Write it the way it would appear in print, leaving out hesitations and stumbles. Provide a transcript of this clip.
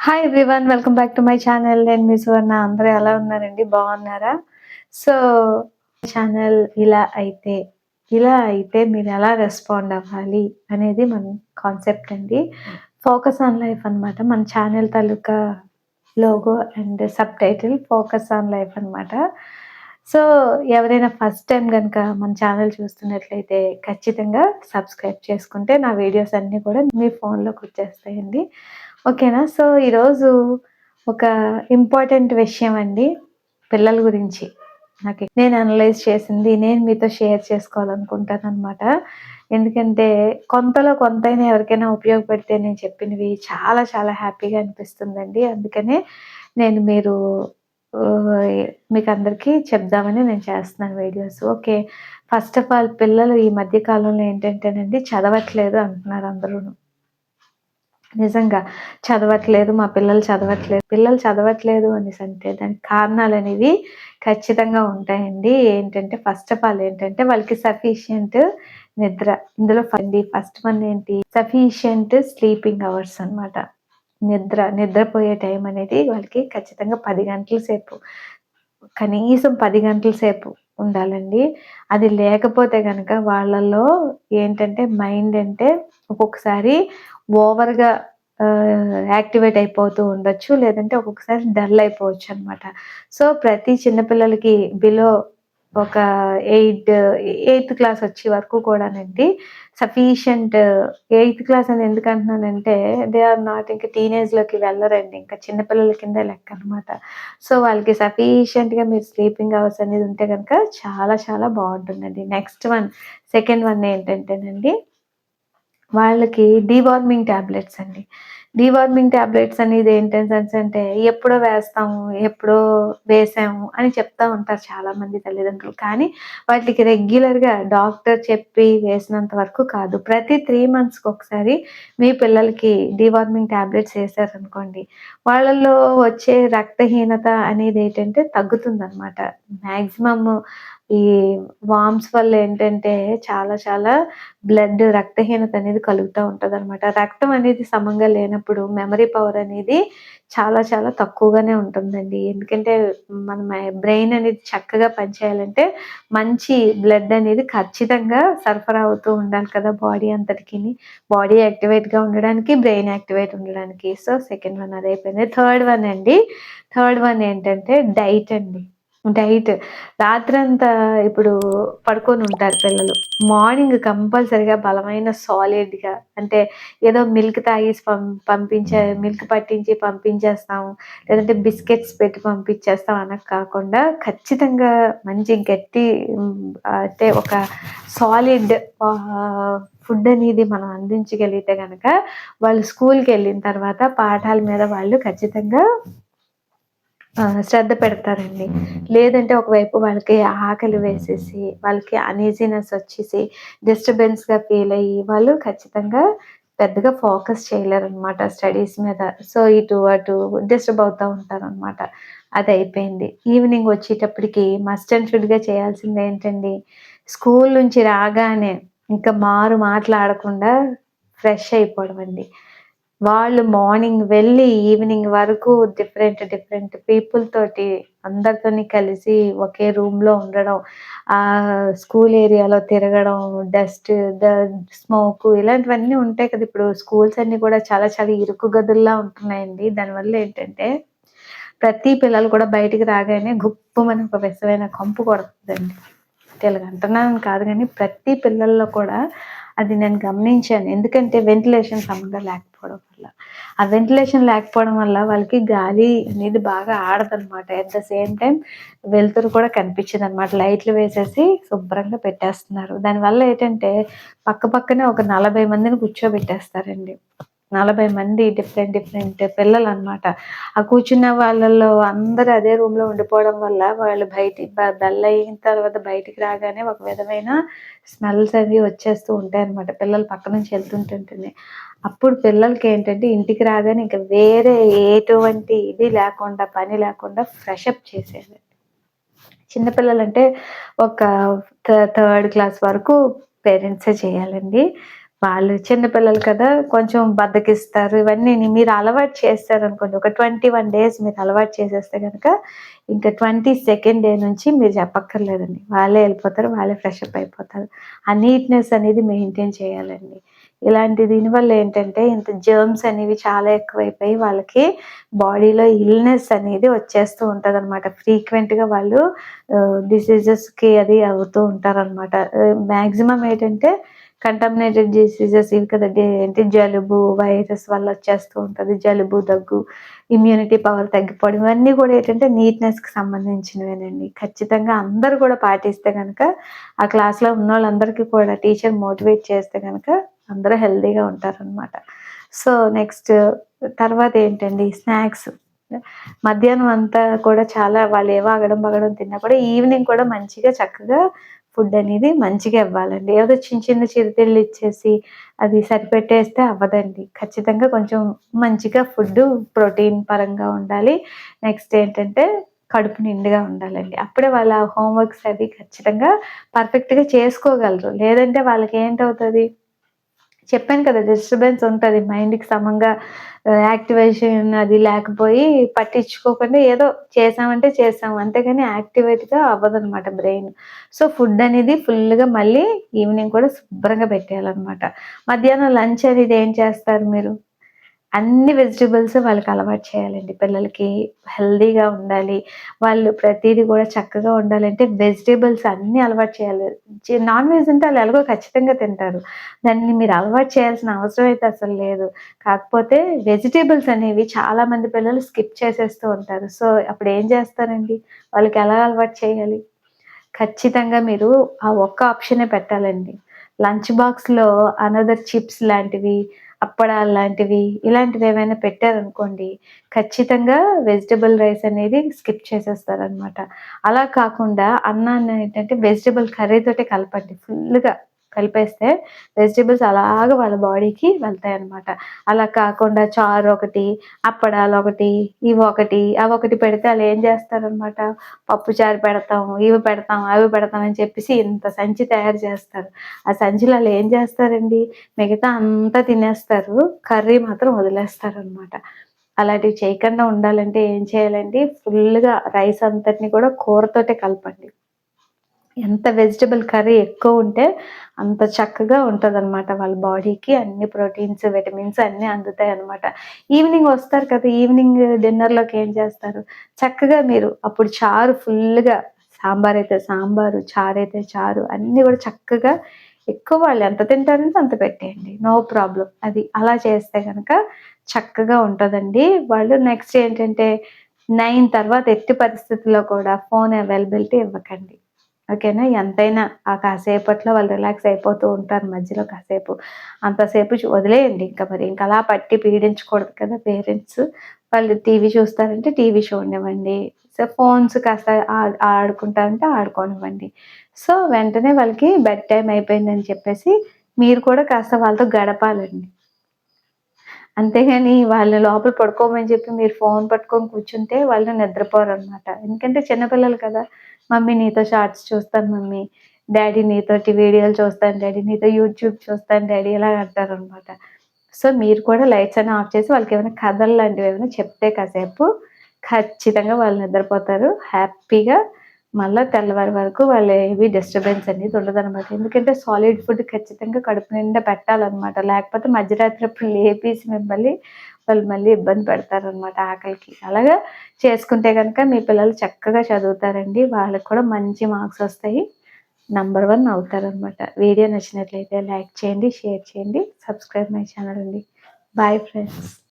Hi everyone, welcome back to my channel. నేను మీ సువర్ణ. అందరూ ఎలా ఉన్నారండి? బాగున్నారా? సో ఛానల్ ఇలా అయితే మీరు ఎలా రెస్పాండ్ అవ్వాలి అనేది మన కాన్సెప్ట్ అండి. ఫోకస్ ఆన్ లైఫ్ అన్నమాట. మన channel taluka logo and sub title focus on life అన్నమాట. సో ఎవరైనా ఫస్ట్ టైం కనుక మన ఛానల్ చూస్తున్నట్లయితే ఖచ్చితంగా సబ్స్క్రైబ్ చేసుకుంటే నా వీడియోస్ అన్నీ కూడా మీ ఫోన్లోకి వచ్చేస్తాయండి. ఓకేనా? సో ఈరోజు ఒక ఇంపార్టెంట్ విషయం అండి, పిల్లల గురించి నేను అనలైజ్ చేసింది నేను మీతో షేర్ చేసుకోవాలనుకుంటాను అనమాట. ఎందుకంటే కొంతలో కొంతైనా ఎవరికైనా ఉపయోగపడితే నేను చెప్పినవి చాలా చాలా హ్యాపీగా అనిపిస్తుందండి. అందుకనే నేను మీకు అందరికీ చెప్దామని నేను చేస్తున్నాను videos. Okay, first of all పిల్లలు ఈ మధ్య కాలంలో ఏంటంటేనండి చదవట్లేదు అంటున్నారు అందరూను. నిజంగా చదవట్లేదు, మా పిల్లలు చదవట్లేదు అనేసి అంటే దానికి కారణాలు అనేవి ఖచ్చితంగా ఉంటాయండి. ఏంటంటే ఫస్ట్ ఆఫ్ ఆల్ ఏంటంటే వాళ్ళకి సఫిషియంట్ నిద్ర. ఇందులో ఫస్ట్ వన్ ఏంటి, సఫిషియంట్ స్లీపింగ్ అవర్స్ అన్నమాట. నిద్రపోయే టైం అనేది వాళ్ళకి ఖచ్చితంగా 10 గంటల సేపు, కనీసం 10 గంటల సేపు ఉండాలండి. అది లేకపోతే గనక వాళ్ళలో ఏంటంటే మైండ్ అంటే ఒక్కొక్కసారి ఓవర్‌గా యాక్టివేట్ అయిపోతూ ఉండొచ్చు. లేదంటే ఒక్కొక్కసారి డల్ అయిపోవచ్చు అనమాట. సో ప్రతి చిన్న పిల్లలకి బిలో ఒక 8థ్ క్లాస్ వచ్చే వరకు కూడానండి సఫిషియంట్. 8థ్ క్లాస్ అని ఎందుకు అంటున్నానంటే దే ఆర్ నాట్, ఇంకా టీనేజ్‌లోకి వెళ్ళరండి. ఇంకా చిన్న పిల్లల కిందే లెక్క అనమాట. సో వాళ్ళకి సఫిషియంట్‌గా మీరు స్లీపింగ్ అవర్స్ అనేది ఉంటే గనక చాలా చాలా బావుంటుందండి. సెకండ్ వన్ ఏంటంటేనండి వాళ్ళకి డీవార్మింగ్ టాబ్లెట్స్ అండి. డీవార్మింగ్ టాబ్లెట్స్ అనేది ఏంటంటే ఎప్పుడో వేస్తాము, ఎప్పుడో వేసాము అని చెప్తా ఉంటారు చాలామంది తల్లిదండ్రులు. కానీ వాటికి రెగ్యులర్‌గా డాక్టర్ చెప్పి వేసినంత వరకు కాదు. ప్రతి 3 మంత్స్‌కి ఒకసారి మీ పిల్లలకి డీవార్మింగ్ టాబ్లెట్స్ ఏసారనుకోండి, వాళ్ళలో వచ్చే రక్తహీనత అనేది ఏంటంటే తగ్గుతుందనమాట. మాక్సిమమ్ ఈ వార్మ్స్ వల్ల ఏంటంటే చాలా చాలా రక్తహీనత అనేది కలుగుతా ఉంటదనమాట. రక్తం అనేది సమంగా లేనప్పుడు మెమరీ పవర్ అనేది చాలా చాలా తక్కువగానే ఉంటుందండి. ఎందుకంటే మన బ్రెయిన్ అనేది చక్కగా పనిచేయాలంటే మంచి బ్లడ్ అనేది ఖచ్చితంగా సరఫరా అవుతూ ఉండాలి కదా బాడీ అంతటికిని. బాడీ యాక్టివేట్‌గా ఉండడానికి, బ్రెయిన్ యాక్టివేట్ ఉండడానికి. సో సెకండ్ వన్ అదయిపోయింది. థర్డ్ వన్ ఏంటంటే డైట్ అండి. డైట్. రాత్రంతా ఇప్పుడు పడుకొనుంటారు పిల్లలు. మార్నింగ్ కంపల్సరీగా బలమైన సాలిడ్‌గా, అంటే ఏదో మిల్క్ తాగేసి మిల్క్ పట్టించి పంపించేస్తాము, లేదంటే బిస్కెట్స్ పెట్టి పంపించేస్తాం అనకు కాకుండా ఖచ్చితంగా మంచి గట్టి అంటే ఒక సాలిడ్ ఫుడ్ అనేది మనం అందించగలిగితే గనక వాళ్ళు స్కూల్‌కెళ్ళిన తర్వాత పాఠాల మీద వాళ్ళు ఖచ్చితంగా శ్రద్ధ పెడతారండి. లేదంటే ఒకవైపు వాళ్ళకి ఆకలి వేసేసి, వాళ్ళకి అనీజీనెస్ వచ్చేసి, డిస్టర్బెన్స్‌గా ఫీల్ అయ్యి, వాళ్ళు ఖచ్చితంగా పెద్దగా ఫోకస్ చేయలేరనమాట స్టడీస్ మీద. సో ఇటు అటు డిస్టర్బ్ అవుతా ఉంటారనమాట. అదయిపోయింది. ఈవినింగ్ వచ్చేటప్పటికి మస్ట్ అండ్ షుడ్‌గా చేయాల్సిందేంటండి, స్కూల్ నుంచి రాగానే ఇంకా మాటలాడకుండా ఫ్రెష్ అయిపోవడం అండి. వాళ్ళు మార్నింగ్ వెళ్ళి ఈవినింగ్ వరకు డిఫరెంట్ పీపుల్ తోటి అందరితోని కలిసి ఒకే రూమ్‌లో ఉండడం, స్కూల్ ఏరియాలో తిరగడం, డస్ట్, ద స్మోకు ఇలాంటివన్నీ ఉంటాయి కదా! ఇప్పుడు స్కూల్స్ అన్నీ కూడా చాలా చాలా ఇరుకు గదుల్లా ఉంటున్నాయండి. దానివల్ల ఏంటంటే ప్రతి పిల్లలు కూడా బయటికి రాగానే గుప్పుమని ఒక విషమైన కంపు కొడుతుందండి. అంటున్నానని కాదు గానీ ప్రతి పిల్లల్లో కూడా అది నేను గమనించాను. ఎందుకంటే వెంటిలేషన్ సరిగ్గా లేకపోవడం వల్ల. ఆ వెంటిలేషన్ లేకపోవడం వల్ల వాళ్ళకి గాలి అనేది బాగా ఆడదనమాట. అట్ ద సేమ్ టైమ్ వెలుతురు కూడా కనిపించదనమాట. లైట్లు వేసేసి శుభ్రంగా పెట్టేస్తున్నారు. దానివల్ల ఏంటంటే పక్కనే ఒక 40 మందిని కూర్చోబెట్టేస్తారండి. 40 మంది డిఫరెంట్ పిల్లలనమాట. ఆ కూర్చున్న వాళ్ళలో అందరూ అదే రూమ్‌లో ఉండిపోవడం వల్ల వాళ్ళు బెల్ అయిన తర్వాత బయటికి రాగానే ఒక విధమైన స్మెల్స్ అవి వచ్చేస్తూ ఉంటాయన్నమాట. పిల్లలు పక్క నుంచి వెళ్తుంటుంటేనే. అప్పుడు పిల్లలకేంటంటే ఇంటికి రాగానే ఇంక వేరే ఎటువంటి ఇది లేకుండా, పని లేకుండా ఫ్రెషప్ చేసేయాలి. చిన్న పిల్లలంటే ఒక థర్డ్ క్లాస్ వరకు పేరెంట్సే చేయాలండి. వాళ్ళు చిన్న పిల్లలు కదా! కొంచెం బద్ధకిస్తారు. ఇవన్నీని మీరు అలవాటు చేశారనుకోండి. ఒక 21 డేస్ మీరు అలవాటు చేసేస్తే గనక, ఇంకా 22nd డే నుంచి మీరు చెప్పక్కర్లేదండి. వాళ్ళే ఎళ్ళిపోతారు. వాళ్ళే ఫ్రెషప్ అయిపోతారు. ఆ నీట్‌నెస్ అనేది మెయింటైన్ చేయాలండి. ఇలాంటి దీనివల్ల ఏంటంటే, ఇంత జర్మ్స్ అనేవి చాలా ఎక్కువైపోయి వాళ్ళకి బాడీలో ఇల్‌నెస్ అనేది వచ్చేస్తూ ఉంటదనమాట. ఫ్రీక్వెంట్‌గా వాళ్ళు డిసీజెస్‌కి అది అవుతూ ఉంటారనమాట. మాక్సిమం ఏంటంటే కంటామినేటెడ్ డిసీజెస్ ఇవి కదండీ. ఏంటి జలుబు, వైరస్ వల్ల వచ్చేస్తూ ఉంటది. జలుబు, దగ్గు, ఇమ్యూనిటీ పవర్ తగ్గిపోవడం ఇవన్నీ కూడా ఏంటంటే నీట్‌నెస్‌కి సంబంధించినవేనండి. ఖచ్చితంగా అందరూ కూడా పాటిస్తే గనక ఆ క్లాస్‌లో ఉన్నోళ్ళందరికీ కూడా టీచర్ మోటివేట్ చేస్తే గనక అందరూ హెల్తీగా ఉంటారనమాట. సో, నెక్స్ట్ తర్వాత ఏంటండి స్నాక్స్. మధ్యాహ్నం అంతా కూడా చాలా వాళ్ళేవో అగడం బగడం తిన్నా కూడా ఈవినింగ్ కూడా మంచిగా చక్కగా ఫుడ్ అనేది మంచిగా ఇవ్వాలండి. ఏదో చిన్న చిన్న చిరుతిళ్ళు ఇచ్చేసి అది సరిపెట్టేస్తే అవ్వదండి. ఖచ్చితంగా కొంచెం మంచిగా ఫుడ్డు ప్రోటీన్ పరంగా ఉండాలి. నెక్స్ట్ ఏంటంటే కడుపు నిండుగా ఉండాలండి. అప్పుడే వాళ్ళ హోమ్ వర్క్స్ అవి ఖచ్చితంగా పర్ఫెక్ట్‌గా చేసుకోగలరు. లేదంటే వాళ్ళకేంటవుతది చెప్పాను కదా! డిస్టర్బెన్స్ ఉంటది. మైండ్‌కి సమంగా యాక్టివేషన్ అది లేకపోయి పట్టించుకోకుండా ఏదో చేశామంటే చేశాం. అంతేగాని యాక్టివేట్‌గా అవ్వదనమాట బ్రెయిన్. సో, ఫుడ్ అనేది ఫుల్‌గా మళ్ళీ ఈవినింగ్ కూడా శుభ్రంగా పెట్టేయాలనమాట. మధ్యాహ్నం లంచ్ అనేది ఏం చేస్తారు మీరు? అన్ని వెజిటబుల్స్ వాళ్ళకి అలవాటు చేయాలండి. పిల్లలకి హెల్తీగా ఉండాలి. వాళ్ళు ప్రతీది గూడా చక్కగా ఉండాలంటే వెజిటబుల్స్ అన్నీ అలవాటు చేయాలి. నాన్ వెజ్ అంటే ఆళ్ళు ఎలాగో ఖచ్చితంగా తింటారు. దాన్ని మీరు అలవాటు చేయాల్సిన అవసరం అయితే అసలు లేదు. కాకపోతే వెజిటబుల్స్ అనేవి చాలా మంది పిల్లలు స్కిప్ చేసేస్తూ ఉంటారు. సో, అప్పుడేం చేస్తారండి? వాళ్ళకి ఎలా అలవాటు చేయాలి? ఖచ్చితంగా మీరు ఆ ఒక్క ఆప్షనే పెట్టాలండి. లంచ్ బాక్స్‌లో అనదర్ చిప్స్ లాంటివి, అప్పడాలు లాంటివి, ఇలాంటివేవైనా పెట్టారనుకోండి, ఖచ్చితంగా వెజిటబుల్ రైస్ అనేది స్కిప్ చేసేస్తారనమాట. అలా కాకుండా అన్నాన్నేంటంటే వెజిటబుల్ కర్రీతోటే కలపండి. ఫుల్లుగా కలిపేస్తే వెజిటబుల్స్ అలాగా వాళ్ళ బాడీకి వెళ్తాయనమాట. అలా కాకుండా చారొకటి, అప్పడాలొకటి, ఇవొకటి, అవొకటి పెడితే ఆళ్ళేం జేస్తారనమాట పప్పుచారు పెడతాం, ఇవి పెడతాం, అవి పెడతాం అని చెప్పేసి ఇంత సంచి తయారు చేస్తారు. ఆ సంచిలో ఆళ్ళేం చేస్తారండి, మిగతా అంతా తినేస్తారు. కర్రీ మాత్రం వదిలేస్తారనమాట. అలాంటివి చేయకుండా ఉండాలంటే ఏం చేయాలండి, ఫుల్లుగా రైస్ అంతటిని కూడా కూరతోటే కలపండి. ఎంత వెజిటబుల్ కర్రీ ఎక్కువుంటే అంత చక్కగా ఉంటదనమాట వాళ్ళ బాడీకి. అన్ని ప్రోటీన్స్, విటమిన్స్ అన్నీ అందుతాయనమాట. ఈవినింగ్ వస్తారు కదా! ఈవినింగ్ డిన్నర్‌లోకి ఏం చేస్తారు? చక్కగా మీరు అప్పుడు చారు ఫుల్లుగా సాంబారైతే సాంబారు, చారైతే చారు అన్నీ గూడా చక్కగా ఎక్కువ వాళ్ళు ఎంత తింటారంటే అంత పెట్టేయండి. No problem. అది అలా చేస్తే గనక చక్కగా ఉంటదండి. వాళ్ళు నెక్స్ట్ ఏంటంటే 9 తర్వాత ఎట్టి పరిస్థితుల్లో కూడా ఫోను అవైలబిలిటీ ఇవ్వకండి. ఓకేనా. ఎంతైనా ఆ కాసేపట్లో వాళ్ళు రిలాక్స్ అయిపోతూ ఉంటారు మధ్యలో కాసేపు. అంతసేపు వదిలేయండి ఇంక మరి. ఇంక అలా పట్టి పీడించకూడదు కదా పేరెంట్స్. వాళ్ళు టీవీ చూస్తారంటే టీవీ చూడనివ్వండి. సో, ఫోన్స్ కాస్త ఆడుకుంటారంటే ఆడుకోనివ్వండి. సో, వెంటనే వాళ్ళకి బెడ్ టైమ్ అయిపోయిందని చెప్పేసి మీరు కూడా కాస్త వాళ్ళతో గడపాలండి. అంతేగాని వాళ్ళ లోపల పడుకోమని చెప్పి మీరు ఫోను పట్టుకొని కూర్చుంటే వాళ్ళు నిద్రపోరనమాట. ఎందుకంటే చిన్న పిల్లలు కదా! మమ్మీ నీతో షార్ట్స్ చూస్తాను మమ్మీ, డ్యాడీ నీతోటి వీడియోలు చూస్తాను డ్యాడీ, నీతో యూట్యూబ్ చూస్తాను డ్యాడీ ఇలా అంటారనమాట. సో, మీరు కూడా లైట్స్ అన్నీ ఆఫ్ చేసి వాళ్ళకేమైనా కథలు లాంటివేమైనా చెప్తే కాసేపు ఖచ్చితంగా వాళ్ళు నిద్రపోతారు. హ్యాపీగా మళ్ళా తెల్లవారి వరకు వాళ్ళ ఏవి డిస్టర్బెన్స్ అనేది ఉండదనమాట. ఎందుకంటే సాలిడ్ ఫుడ్ ఖచ్చితంగా కడుపు నిండా పెట్టాలనమాట. లేకపోతే మధ్యరాత్రి అప్పుడు లేపేసి మిమ్మల్ని వాళ్ళు మళ్ళీ ఇబ్బంది పెడతారనమాట ఆకలికి. అలాగా చేసుకుంటే గనక మీ పిల్లలు చక్కగా చదువుతారండి. వాళ్ళకి కూడా మంచి మార్క్స్ ఒస్తాయి. నంబర్ 1 అవుతారనమాట. వీడియో నచ్చినట్లయితే లైక్ చేయండి, షేర్ చేయండి, సబ్స్క్రైబ్ మై ఛానల్ అండి. Bye friends.